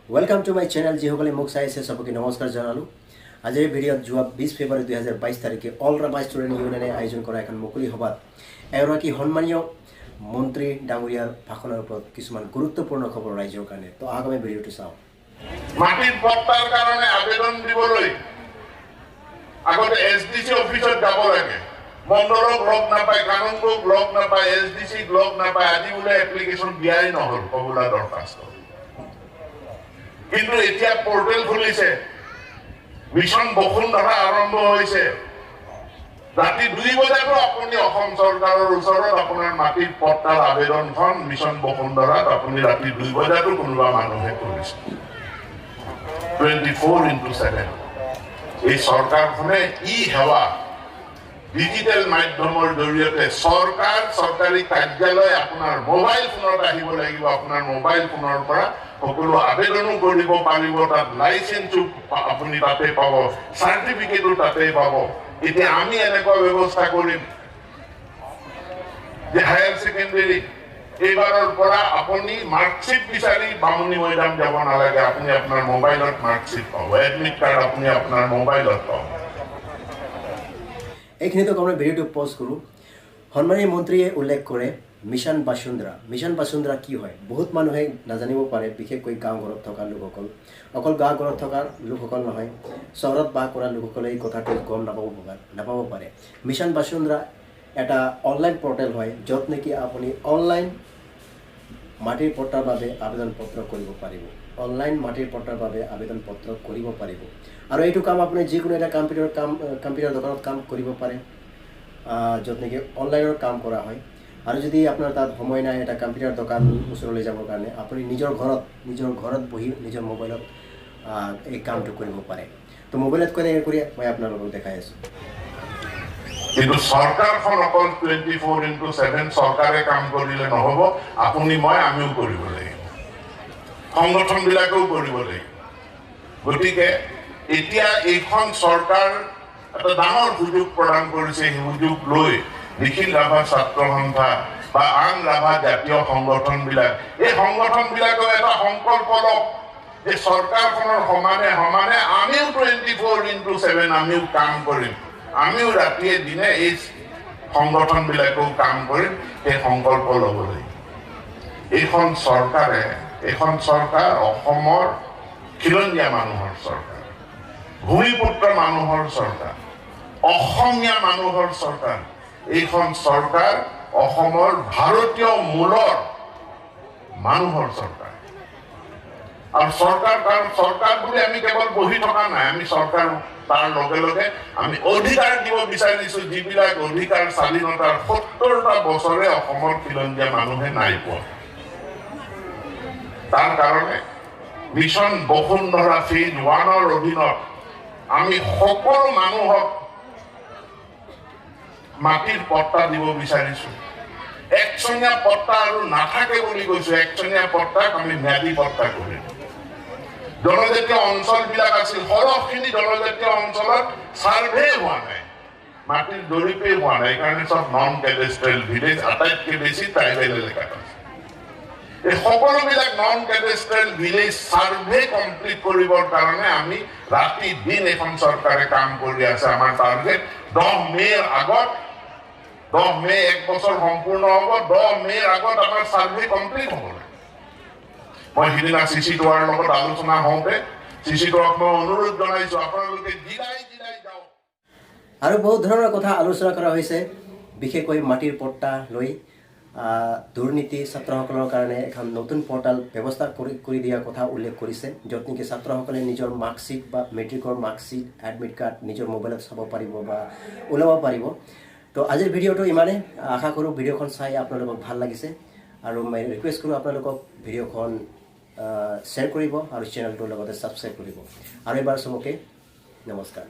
Welcome to my channel जिससे मुझे चाई सबके नमस्कार जानालो। आज भिडिओ जो 20 फेब्रुआरी 2022 तारिखे ऑल राभा स्टूडेंट यूनियने आयोजन करा एन मुकली सभात एगराकी सम्मानीय मंत्री डांगरियार भाषणर ऊपर किछुमान गुरुत्वपूर्ण खबर राइजर कारण। तो आगामी भिडिओ चाओ। মাটিৰ পট্টাৰ কাৰণে আবেদন দিবলৈ আগতে এসডিসি অফিসত যাব লাগে, মণ্ডলক লগ নাপায়, কানুনগোক লগ নাপায়, এসডিসি লগ নাপায়, আজি বোলে এপ্লিকেশন দিয়াই নহল কবুলা দৰখাস্ত। কিন্তু এতিয়া পোৰ্টেল খুলিছে, মিশন বসুন্ধৰা আৰম্ভ হৈছে। ৰাতি 2 বজাতো আপুনি অসম চৰকাৰৰ ওচৰত আপোনাৰ মাটিৰ পট্টাৰ আবেদনখন মিশন বসুন্ধৰাত আপুনি ৰাতি 2 বজাতো কোনোবা মানুহে কৰিছে। 24/7 এই সৰকাৰখনে সেৱা ডিজিটাল মাধ্যমৰ জৰিয়তে সৰকাৰি কাৰ্যালয় আপোনাৰ মোবাইল ফোনত আহিব লাগিব। আপোনাৰ মোবাইল ফোনৰ পৰা সকলো আবেদনো কৰিব পাৰিব, তাত লাইসেন্সো আপুনি তাতে পাব, সাৰ্টিফিকেটো তাতে পাব। এতিয়া আমি এনেকুৱা ব্যৱস্থা কৰিম যে হায়াৰ সেকেন্ডাৰী এইবাৰৰ পৰা আপুনি মাৰ্কশিট বিচাৰি বামুণী মৈদাম যাব নালাগে, আপুনি আপোনাৰ মোবাইলত মাৰ্কশিট পাব, এডমিট কাৰ্ড আপুনি আপোনাৰ মোবাইলত পাব। এইখিনিতে আমরা ভিডিওটো পজ করো। সম্মানীয় মন্ত্রীয়ে উল্লেখ করে মিশন বাসুন্ধরা। মিশন বাসুন্ধরা কি হয় বহুত মানুহে নাজানিব পাৰে, বিশেষকৈ গাঁও ঘৰত থকা লোকসকল। অকল গাঁও ঘৰত থকা লোকসকল নহয়, চহৰত বাস কৰা লোকসকলে এই কথাটো গম নাপাব পাৰে। মিশন বাসুন্ধৰা এটা অনলাইন পোৰ্টেল হয়, য'ত নেকি আপুনি অনলাইন মাটিৰ পট্টাৰ বাবে আবেদন পত্ৰ কৰিব পাৰিব। অনলাইন মাটিৰ পট্টাৰ বাবে আবেদন পত্ৰ কৰিব পাৰিব। আৰু এইটো কাম আপুনি যিকোনো এটা কম্পিউটাৰ দোকানত কাম কৰিব পাৰে, য'ত নেকি অনলাইনৰ কাম কৰা হয়। আৰু যদি আপোনাৰ তাত সময় নাই এটা কম্পিউটাৰ দোকান ওচৰলৈ যাবৰ কাৰণে, আপুনি নিজৰ ঘৰত বহি নিজৰ মোবাইলত এই কামটো কৰিব পাৰে। তো মোবাইলত কেনেকৈ কৰি মই আপোনালোকক দেখাই আছোঁ। কিন্তু সৰকাৰখন অকল 24/7 সৰকাৰে কাম কৰিলে নহব, আপুনি মই আমিও কৰিব লাগিব, সংগঠন বিলাকেও কৰিব লাগিব। গতিকে এতিয়া এইখন সৰকাৰ এটা ডাঙৰ সুযোগ প্ৰদান কৰিছে। এই সুযোগ লৈ নিখিল ৰাভা ছাত্ৰ সন্থা বা আন ৰাভা জাতীয় সংগঠন বিলাক, এই সংগঠন বিলাকেও এটা সংকল্প লওক যে সৰকাৰখনৰ সমানে সমানে আমিও 24/7 আমিও কাম কৰিম, আমিও ৰাতিয়ে দিনে এই সংগঠন বিলাকেও কাম কৰিম। এই সংকল্প ল'ব লাগিব। এইখন চৰকাৰ অসমৰ খিলঞ্জীয়া মানুহৰ চৰকাৰ, ভূমিপুত্ৰ মানুহৰ চৰকাৰ, অসমীয়া মানুহৰ চৰকাৰ। এইখন চৰকাৰ অসমৰ ভাৰতীয় মূলৰ মানুহৰ চৰকাৰ। আৰু চৰকাৰ বুলি আমি কেৱল বহি থকা নাই, আমি চৰকাৰ তাৰ লগে লগে আমি অধিকাৰ দিব বিচাৰিছো, যিবিলাক অধিকাৰ স্বাধীনতাৰ 70টা বছৰে অসমৰ খিলঞ্জীয়া মানুহে নাই পোৱা। তাৰ কাৰণে মিশন বসুন্ধৰা ফেজ 1ৰ অধীনত আমি সকলো মানুহক মাটিৰ পট্টা দিব বিচাৰিছো। একচনীয়া পট্টা আৰু নাথাকে বুলি কৈছো, একচনীয়া পট্টাক আমি ম্যাদী পট্টা কৰিম। জনজাতীয় অঞ্চল বিলাক আছিল, সৰহখিনি জনজাতীয় অঞ্চলত সাৰ্ভে হোৱা নাই, মাটিৰ জৰীপে হোৱা নাই, সেইকাৰণে চব নন কেডেষ্ট্ৰেল ভিলেজ, আটাইতকৈ বেছি ট্ৰাইবেল এলেকাত আছে। এই সকলোবিলাক non cadastral village survey complete কৰিবৰ কাৰণে আমি ৰাতি দিন এখন চৰকাৰে কাম কৰি আছে। আমাৰ টাৰ্গেট 10 মেৰ আগত, 10 মে 1 বছৰ সম্পূৰ্ণ হ'ব, 10 মেৰ আগত আমাৰ সাৰ্ভে কমপ্লিট হ'ব। মই সিদিনা চিচিটোৱাৰ লগত আলোচনা হওঁতে চিচিটোৱাক মই অনুৰোধ জনাইছো, আপোনালোকে জিলাই যাওক। আৰু বহুত ধৰণৰ কথা আলোচনা কৰা হৈছে, বিশেষকৈ মাটিৰ পট্টা লৈ দুৰ্নীতি ছাত্ৰসকলৰ কাৰণে এখন নতুন পৰ্টেল ব্যৱস্থা কৰি দিয়াৰ কথা উল্লেখ কৰিছে, য'ত নেকি ছাত্ৰসকলে নিজৰ মাৰ্কশ্বিট বা মেট্ৰিকৰ মাৰ্কশ্বিট, এডমিট কাৰ্ড নিজৰ মোবাইলত চাব পাৰিব বা ওলাব পাৰিব। তো আজিৰ ভিডিঅ'টো ইমানেই। আশা কৰোঁ ভিডিঅ'খন চাই আপোনালোকক ভাল লাগিছে, আৰু মই ৰিকুৱেষ্ট কৰোঁ আপোনালোকক ভিডিঅ'খন শ্বেয়াৰ কৰিব আৰু চেনেলটোৰ লগতে ছাবস্ক্ৰাইব কৰিব। আৰু এবাৰ চবকে নমস্কাৰ।